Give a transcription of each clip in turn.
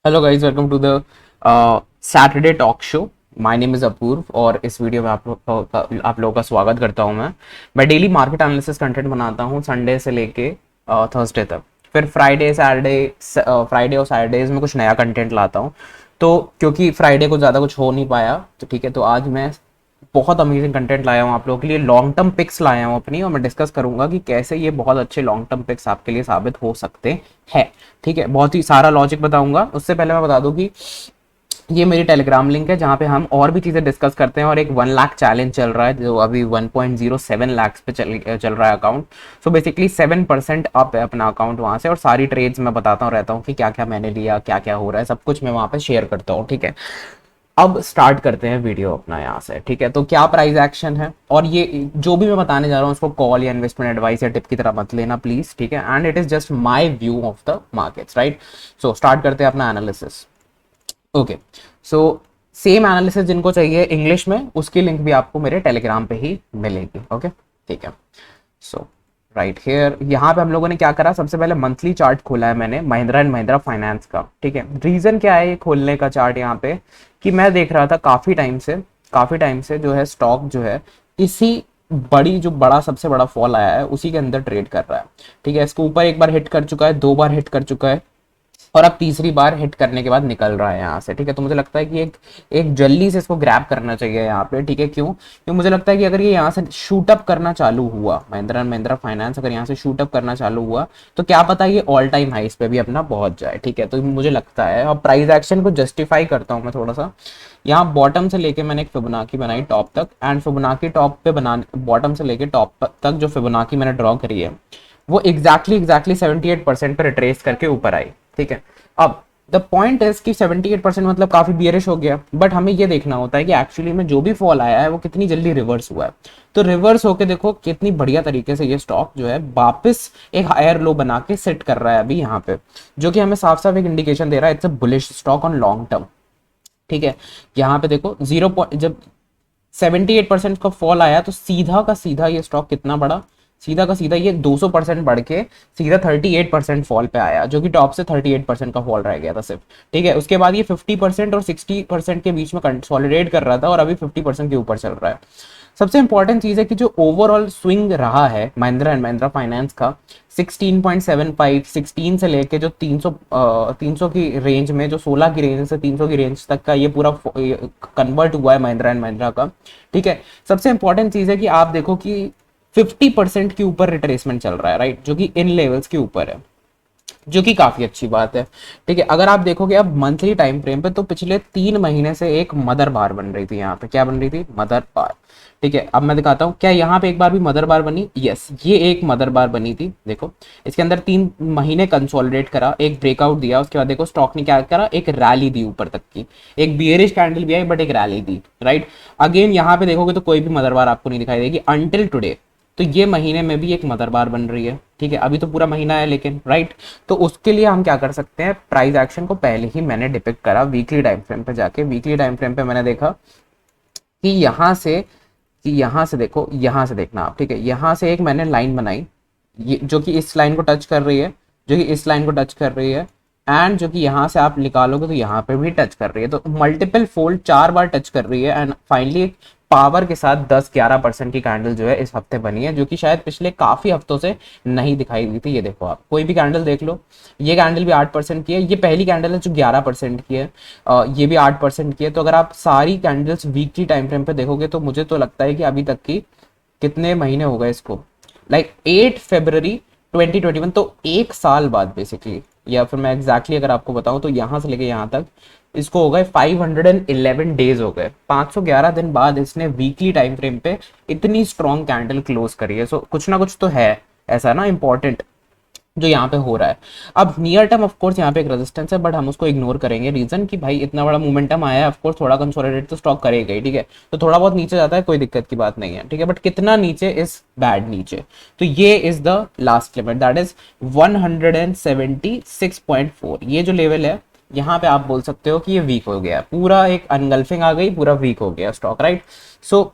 Hello guys, welcome to the Saturday talk show. My name is Apoorv और इस video में आप लोगों का स्वागत करता हूं। मैं डेली मार्केट एनालिसिस कंटेंट बनाता हूं संडे से लेके थर्सडे तक। फिर फ्राइडे और सैटरडेज में कुछ नया कंटेंट लाता हूं। तो क्योंकि फ्राइडे को ज़्यादा कुछ हो नहीं पाया तो ठीक है, तो आज मैं बहुत अमेजिंग कंटेंट लाया हूँ आप लोगों के लिए। लॉन्ग टर्म पिक्स लाया हूँ अपनी, और मैं डिस्कस करूंगा कि कैसे ये बहुत अच्छे लॉन्ग टर्म पिक्स आपके लिए साबित हो सकते हैं। ठीक है, बहुत ही सारा लॉजिक बताऊंगा। उससे पहले मैं बता दूं कि ये मेरी टेलीग्राम लिंक है जहाँ पे हम और भी चीज़ें डिस्कस करते हैं, और एक 1 लाख चैलेंज चल रहा है जो अभी 1.07 लाख पे चल रहा है अकाउंट। सो बेसिकली 7% अप है अपना अकाउंट वहाँ से, और सारी ट्रेड्स मैं बताता हूँ रहता हूँ कि क्या क्या मैंने लिया, क्या क्या हो रहा है, सब कुछ मैं वहाँ पे शेयर करता हूँ। ठीक है, अब स्टार्ट करते हैं वीडियो अपना यहाँ से। ठीक है, तो क्या प्राइस एक्शन है, और ये जो भी मैं बताने जा रहा हूँ उसको कॉल या इन्वेस्टमेंट एडवाइस या टिप की तरह मत लेना प्लीज। ठीक है, and it is just my view of the markets, right. So start करते हैं अपना analysis. Okay, so same analysis जिनको चाहिए इंग्लिश में, उसकी लिंक भी आपको मेरे टेलीग्राम पे ही मिलेगी। ओके, ठीक है। सो राइट हेयर, यहाँ पे हम लोगों ने क्या करा, सबसे पहले मंथली चार्ट खोला है मैंने महिंद्रा एंड महिंद्रा फाइनेंस का। ठीक है, रीजन क्या है ये खोलने का चार्ट यहाँ पे, कि मैं देख रहा था काफी टाइम से जो है स्टॉक जो है इसी बड़ा सबसे बड़ा फॉल आया है उसी के अंदर ट्रेड कर रहा है। ठीक है, इसको ऊपर एक बार हिट कर चुका है, 2 बार हिट कर चुका है, और अब तीसरी बार हिट करने के बाद निकल रहा है यहाँ से। ठीक है, तो मुझे लगता है कि एक जल्दी से इसको ग्रैब करना चाहिए यहाँ पे। ठीक है, क्यों मुझे लगता है कि अगर ये यहाँ से शूट अप करना चालू हुआ, महिंद्रा एंड महिंद्रा फाइनेंस अगर यहाँ से शूट अप करना चालू हुआ, तो क्या पता ये ऑल टाइम हाइस पे भी अपना पहुंच जाए। ठीक है, तो मुझे लगता है, और प्राइस एक्शन को जस्टिफाई करता हूँ मैं थोड़ा सा। यहाँ बॉटम से लेके मैंने एक फिबोनाची बनाई टॉप तक, एंड फिबोनाची टॉप पे बना बॉटम से लेके टॉप तक जो फिबोनाची मैंने ड्रॉ करी है वो एग्जैक्टली 78% पर रिट्रेस करके ऊपर आई। ठीक है, अब द पॉइंट इज कि 78% मतलब काफी बियरिश हो गया, बट हमें ये देखना होता है कि एक्चुअली में जो भी फॉल आया है वो कितनी जल्दी रिवर्स हुआ है। तो रिवर्स होके देखो कितनी बढ़िया तरीके से ये स्टॉक जो है वापस एक हायर लो बना के सेट कर रहा है अभी यहाँ पे, जो कि हमें साफ साफ एक इंडिकेशन दे रहा है it's a bullish stock on long term. ठीक है, यहाँ पे देखो जब 78% का फॉल आया तो सीधा का सीधा ये स्टॉक कितना बढ़ा, सीधा का सीधा ये 200% बढ़ के सीधा 38% फॉल पे आया, जो कि टॉप से 38% का फॉल रह गया था सिर्फ। ठीक है, उसके बाद ये 50% और 60% के बीच में कंसोलिडेट कर रहा था, और अभी 50% के ऊपर चल रहा है। सबसे इंपॉर्टेंट चीज है कि जो ओवरऑल स्विंग रहा है महिंद्रा एंड महिंद्रा फाइनेंस का 16.75, 16 से लेके जो 300 की रेंज में, जो 16 की रेंज से 300 की रेंज तक का ये पूरा कन्वर्ट हुआ है महिंद्रा एंड महिंद्रा का। ठीक है, सबसे इंपॉर्टेंट चीज है कि आप देखो कि 50% के ऊपर रिट्रेसमेंट चल रहा है, राइट, जो कि इन लेवल्स के ऊपर है, जो कि काफी अच्छी बात है। ठीक है, अगर आप देखोगे अब मंथली टाइम फ्रेम पे, तो पिछले 3 महीने से एक मदर बार बन रही थी यहाँ पे। क्या बन रही थी? मदर बार। ठीक है, अब मैं दिखाता हूँ क्या यहाँ पे एक बार भी मदर बार बनी। यस, ये एक मदर बार बनी थी। देखो इसके अंदर 3 महीने कंसोलिडेट करा, एक ब्रेकआउट दिया, उसके बाद देखो स्टॉक ने क्या करा, एक रैली दी ऊपर तक की, एक बियरिश कैंडल भी आई बट एक रैली दी, राइट। अगेन यहाँ पे देखोगे तो कोई भी मदर बार आपको नहीं दिखाई देगी अंटिल टुडे। तो ये महीने में भी एक मदर बार बन रही है। ठीक है, अभी तो पूरा महीना है लेकिन, राइट। तो उसके लिए हम क्या कर सकते हैं, प्राइस एक्शन को पहले ही मैंने डिपिक्ट करा वीकली टाइम फ्रेम पे जाके। वीकली टाइम फ्रेम पे मैंने देखा कि यहाँ से देखो, यहाँ से देखना आप। ठीक है, यहाँ से एक मैंने लाइन बनाई, ये जो कि इस लाइन को टच कर रही है, जो कि इस लाइन को टच कर रही है, एंड जो कि यहाँ से आप निकालोगे तो यहाँ पे भी टच कर रही है। तो मल्टीपल फोल्ड 4 बार टच कर रही है, एंड फाइनली पावर के साथ 10-11% की कैंडल जो है इस हफ्ते बनी है, जो कि शायद पिछले काफी हफ्तों से नहीं दिखाई दी थी। ये देखो आप कोई भी कैंडल देख लो, ये कैंडल भी 8% की है, ये पहली कैंडल है जो 11% की है, ये भी 8% की है। तो अगर आप सारी कैंडल्स वीकली टाइम फ्रेम पे देखोगे तो मुझे तो लगता है कि अभी तक की कितने महीने हो गए इसको, लाइक 8 फरवरी 2021, तो 1 साल बाद बेसिकली, या फिर मैं एग्जैक्टली अगर आपको बताऊं तो यहाँ से लेके यहाँ तक इसको हो गए 511 डेज हो गए। 511 दिन बाद इसने वीकली टाइम फ्रेम पे इतनी स्ट्रॉन्ग कैंडल क्लोज करी है। सो कुछ ना कुछ तो है ऐसा ना इंपॉर्टेंट जो यहाँ पे हो रहा है। अब नियर टर्म ऑफ कोर्स यहाँ पे एक रेजिस्टेंस है, बट हम उसको इग्नोर करेंगे। रीजन कि भाई इतना बड़ा मोमेंटम आया है, ऑफ कोर्स थोड़ा कंसोलिडेट तो स्टॉक करेगा ही। ठीक है, तो थोड़ा बहुत नीचे जाता है, कोई दिक्कत की बात नहीं है। ठीक है, बट कितना नीचे इज बैड नीचे, तो ये is the last limit, that is 176.4। ये जो लेवल है यहाँ पे आप बोल सकते हो कि ये वीक हो गया, पूरा एक अनगल्फिंग आ गई, पूरा वीक हो गया स्टॉक, राइट। सो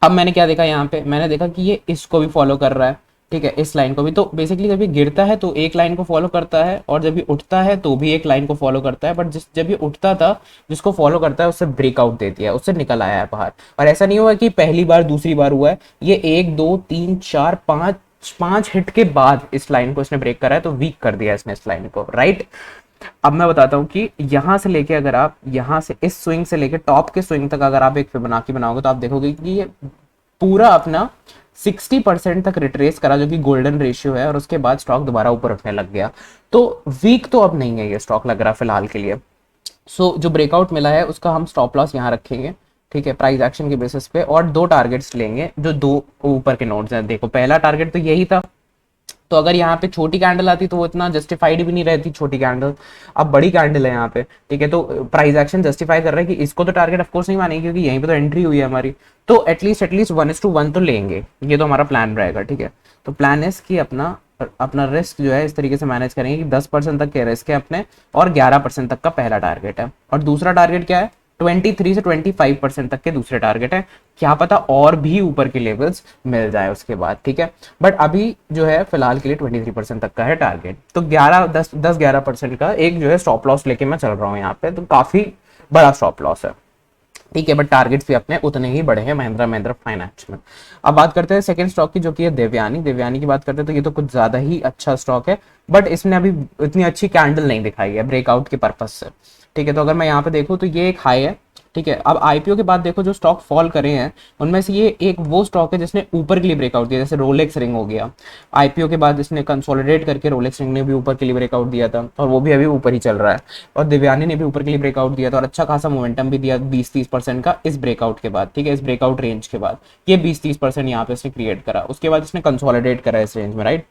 अब मैंने क्या देखा यहाँ पे, मैंने देखा कि ये इसको भी फॉलो कर रहा है, ठीक है, इस लाइन को भी। तो बेसिकली जब ये गिरता है तो एक लाइन को फॉलो करता है, और जब ये उठता है तो भी एक लाइन को फॉलो करता है, बट जब ये उठता था जिसको फॉलो करता है उससे ब्रेकआउट दे दिया, उससे निकल आया है बाहर। और ऐसा नहीं हुआ कि पहली बार दूसरी बार हुआ है, ये 1 2 3 4 5 हिट के बाद इस लाइन को इसने ब्रेक करा है, तो वीक कर दिया इसने इस लाइन को, राइट। अब मैं बताता हूँ कि यहाँ से लेके, अगर आप यहाँ से इस स्विंग से लेके टॉप के स्विंग तक अगर आप एक फिबोनाची बनाओगे तो आप देखोगे कि ये पूरा अपना 60% तक रिट्रेस करा, जो कि गोल्डन रेशियो है, और उसके बाद स्टॉक दोबारा ऊपर उठने लग गया। तो वीक तो अब नहीं है ये स्टॉक, लग रहा फिलहाल के लिए। जो ब्रेकआउट मिला है उसका हम स्टॉप लॉस यहाँ रखेंगे, ठीक है, प्राइस एक्शन के बेसिस पे, और 2 टारगेट्स लेंगे जो 2 ऊपर के नोड्स हैं। देखो पहला टारगेट तो यही था, तो अगर यहाँ पे छोटी कैंडल आती तो वो इतना जस्टिफाइड भी नहीं रहती छोटी कैंडल। अब बड़ी कैंडल है यहाँ पे, ठीक है, तो प्राइस एक्शन जस्टिफाई कर रहा है कि इसको तो टारगेट ऑफ कोर्स नहीं मानेगी, क्योंकि यहीं पे तो एंट्री हुई है हमारी। तो एटलीस्ट 1:1 तो लेंगे, ये तो हमारा प्लान रहेगा, ठीक है। तो प्लान है कि अपना अपना रिस्क जो है इस तरीके से मैनेज करेंगे कि 10% तक के रिस्क है अपने, और 11% तक का पहला टारगेट है, और दूसरा टारगेट क्या है, 23 से 25% तक के दूसरे टारगेट है। क्या पता और भी ऊपर के लेवल्स मिल जाए उसके बाद, ठीक है। बट अभी जो है फिलहाल के लिए 23% तक का है टारगेट। तो 11 का एक जो है स्टॉप लॉस लेके मैं चल रहा हूँ यहाँ पे, तो काफी बड़ा स्टॉप लॉस है, ठीक है। बट टारगेट्स भी अपने उतने ही बड़े हैं महिंद्रा फाइनेंस में। अब बात करते हैं सेकंड स्टॉक की, जो कि है देवयानी की बात करते हैं। तो ये तो कुछ ज्यादा ही अच्छा स्टॉक है, बट इसने अभी इतनी अच्छी कैंडल नहीं दिखाई है ब्रेकआउट के पर्पज से, ठीक है। तो अगर मैं यहाँ पे देखूँ तो ये एक हाई है, ठीक है। अब आईपीओ के बाद देखो जो स्टॉक फॉल करे हैं उनमें से ये एक वो स्टॉक है जिसने ऊपर के लिए ब्रेकआउट दिया, जैसे रोलेक्स रिंग हो गया। आईपीओ के बाद इसने कंसोलिडेट करके रोलेक्स रिंग ने भी ऊपर के लिए ब्रेकआउट दिया था, और वो भी अभी ऊपर ही चल रहा है। और देवयानी ने भी ऊपर के लिए ब्रेकआउट दिया था, और अच्छा खासा मोमेंटम भी दिया 20-30% का इस ब्रेकआउट के बाद, ठीक है, इस ब्रेकआउट रेंज के बाद। ये 20-30% यहाँ पे इसने क्रिएट करा, उसके बाद इसने कंसोलिडेट करा इस रेंज में, right.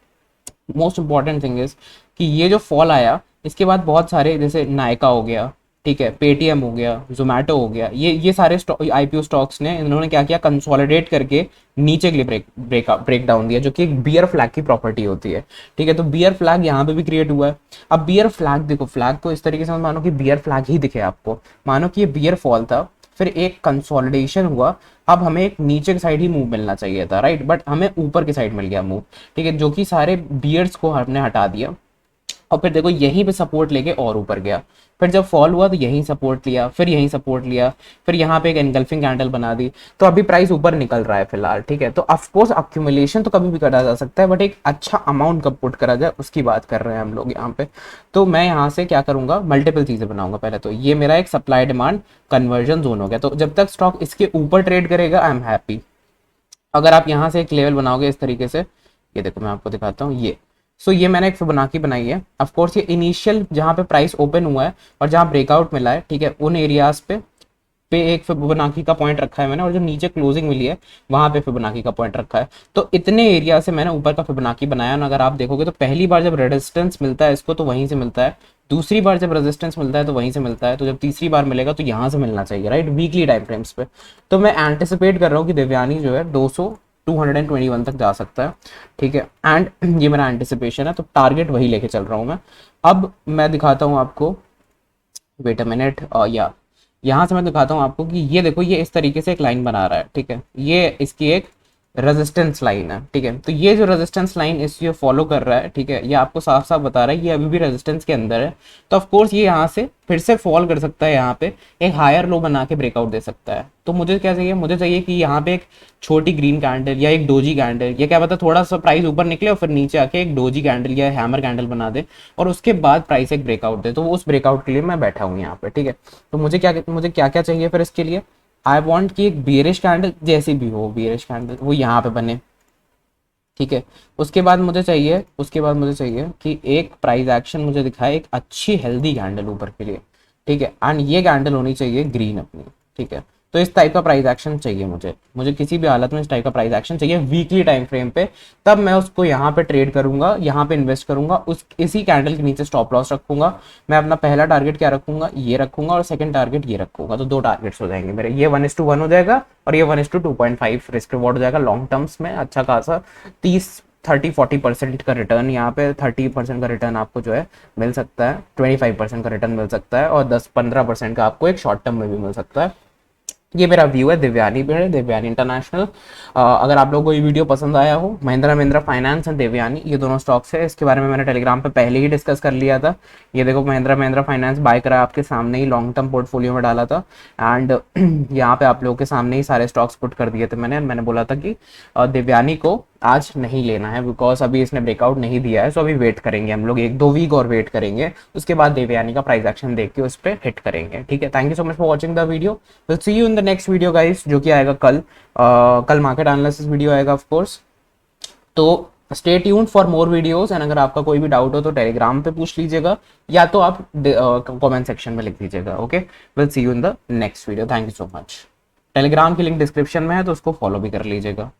Most important thing is कि ये जो फॉल आया इसके बाद बहुत सारे, जैसे नायका हो गया, ठीक है, पेटीएम हो गया, जोमेटो हो गया, ये सारे आईपीओ स्टॉक्स ने इन्होंने क्या किया, कंसोलिडेट करके नीचे के लिए ब्रेक डाउन दिया, जो कि एक बियर फ्लैग की प्रॉपर्टी होती है, ठीक है। तो बियर फ्लैग यहाँ पे भी क्रिएट हुआ है। अब बियर फ्लैग देखो, फ्लैग को इस तरीके से मानो कि बियर फ्लैग ही दिखे आपको, मानो कि ये बियर फॉल था, फिर एक कंसोलिडेशन हुआ, अब हमें एक नीचे की साइड ही मूव मिलना चाहिए था, राइट, बट हमें ऊपर की साइड मिल गया मूव, ठीक है, जो कि सारे बियर्स को हमने हटा दिया। और फिर देखो यहीं पे सपोर्ट लेके और ऊपर गया, फिर जब फॉल हुआ तो यहीं सपोर्ट लिया, फिर यहीं सपोर्ट लिया, फिर यहाँ पे एक एनगल्फिंग कैंडल बना दी। तो अभी प्राइस ऊपर निकल रहा है फिलहाल, ठीक है। तो ऑफकोर्स अक्यूमुलेशन तो कभी भी करा जा सकता है, बट एक अच्छा अमाउंट कब पुट करा जाए उसकी बात कर रहे हैं हम लोग यहाँ पे। तो मैं यहाँ से क्या करूंगा, मल्टीपल चीजें बनाऊंगा। पहले तो ये मेरा एक सप्लाई डिमांड कन्वर्जन जोन हो गया, तो जब तक स्टॉक इसके ऊपर ट्रेड करेगा आई एम हैप्पी। अगर आप यहाँ से एक लेवल बनाओगे इस तरीके से, ये देखो मैं आपको दिखाता हूँ, ये ये मैंने एक फिबोनाची बनाई है। ऑफ कोर्स ये इनिशियल जहाँ पे प्राइस ओपन हुआ है और जहाँ ब्रेकआउट मिला है, ठीक है, उन एरियाज पे एक फिबोनाची का पॉइंट रखा है मैंने, और जो नीचे क्लोजिंग मिली है वहां पे फिबोनाची का पॉइंट रखा है। तो इतने एरिया से मैंने ऊपर का फिबोनाची बनाया। अगर आप देखोगे तो पहली बार जब रेजिस्टेंस मिलता है इसको तो वहीं से मिलता है, दूसरी बार जब रेजिस्टेंस मिलता है तो वहीं से मिलता है, तो जब तीसरी बार मिलेगा तो यहाँ से मिलना चाहिए, राइट, वीकली टाइम फ्रेम्स पे। तो मैं एंटिसिपेट कर रहा हूँ कि देवयानी जो है 221 तक जा सकता है, ठीक है, एंड ये मेरा एंटिसिपेशन है, तो टारगेट वही लेके चल रहा हूँ मैं। अब मैं दिखाता हूँ आपको, वेट अ मिनट, या यहाँ से मैं दिखाता हूँ आपको कि ये देखो ये इस तरीके से एक लाइन बना रहा है, ठीक है, ये इसकी एक रेजिस्टेंस लाइन है, ठीक है। तो ये जो रेजिस्टेंस लाइन इसको फॉलो कर रहा है, ठीक है, ये आपको साफ साफ बता रहा है ये अभी भी रेजिस्टेंस के अंदर है। तो ऑफ कोर्स ये यहाँ से फिर से फॉल कर सकता है, यहाँ पे एक हायर लो बना के ब्रेकआउट दे सकता है। तो मुझे क्या चाहिए, मुझे चाहिए कि यहाँ पे एक छोटी ग्रीन कैंडल या एक डोजी कैंडल, या क्या पता थोड़ा सा प्राइस ऊपर निकले और फिर नीचे आके एक डोजी कैंडल या हैमर कैंडल बना दे, और उसके बाद प्राइस एक ब्रेकआउट दे। तो उस ब्रेकआउट के लिए मैं बैठा हूँ यहाँ पे, ठीक है। तो मुझे क्या क्या चाहिए फिर इसके लिए, आई वॉन्ट कि एक बियरिश कैंडल जैसी भी हो, बियरिश कैंडल वो यहाँ पे बने, ठीक है। उसके बाद मुझे चाहिए कि एक प्राइस एक्शन मुझे दिखाए, एक अच्छी हेल्दी कैंडल ऊपर के लिए, ठीक है, एंड ये कैंडल होनी चाहिए ग्रीन अपनी, ठीक है। तो इस टाइप का प्राइस एक्शन चाहिए मुझे किसी भी हालत में इस टाइप का प्राइस एक्शन चाहिए वीकली टाइम फ्रेम पे, तब मैं उसको यहाँ पे ट्रेड करूंगा, यहाँ पे इन्वेस्ट करूंगा, उस इसी कैंडल के नीचे स्टॉप लॉस रखूंगा। मैं अपना पहला टारगेट क्या रखूंगा, ये रखूंगा, और सेकंड टारगेट ये रखूंगा। तो 2 टारगेट्स हो जाएंगे मेरे, ये 1:1 हो जाएगा और ये 1:2.5 रिस्क रिवॉर्ड हो जाएगा लॉन्ग टर्म्स में, अच्छा खासा 30-40% का रिटर्न, यहाँ पे 30% का रिटर्न आपको जो है मिल सकता है, 25% का रिटर्न मिल सकता है, और 10-15% का आपको एक शॉर्ट टर्म में भी मिल सकता है। ये मेरा व्यू है दिव्यानी पे, दिव्यानी इंटरनेशनल। अगर आप लोगों को ये वीडियो पसंद आया हो, महिंद्रा फाइनेंस एंड दिव्यानी ये दोनों स्टॉक्स है, इसके बारे में मैंने टेलीग्राम पे पहले ही डिस्कस कर लिया था। ये देखो महिंद्रा फाइनेंस बाय करा आपके सामने ही, लॉन्ग टर्म पोर्टफोलियो में डाला था। एंड यहाँ पे आप लोगों के सामने ही सारे स्टॉक्स पुट कर दिए थे मैंने बोला था कि दिव्यानी को आज नहीं लेना है बिकॉज अभी इसने ब्रेकआउट नहीं दिया है, सो अभी वेट करेंगे हम लोग 1-2 वीक और वेट करेंगे, उसके बाद देवयानी का प्राइस एक्शन देख के उस पर हिट करेंगे। ठीक है, thank you so much for watching the video. Will see you in the next video guys, जो कि आएगा कल। कल मार्केट एनालिसिस वीडियो आएगा ऑफ कोर्स, तो stay tuned for more videos. And अगर आपका कोई भी डाउट हो तो टेलीग्राम पे पूछ लीजिएगा, या तो आप कमेंट सेक्शन में लिख दीजिएगा। Okay, will see you in the next video, thank you so much. Telegram की लिंक डिस्क्रिप्शन में है, तो उसको फॉलो भी कर लीजिएगा।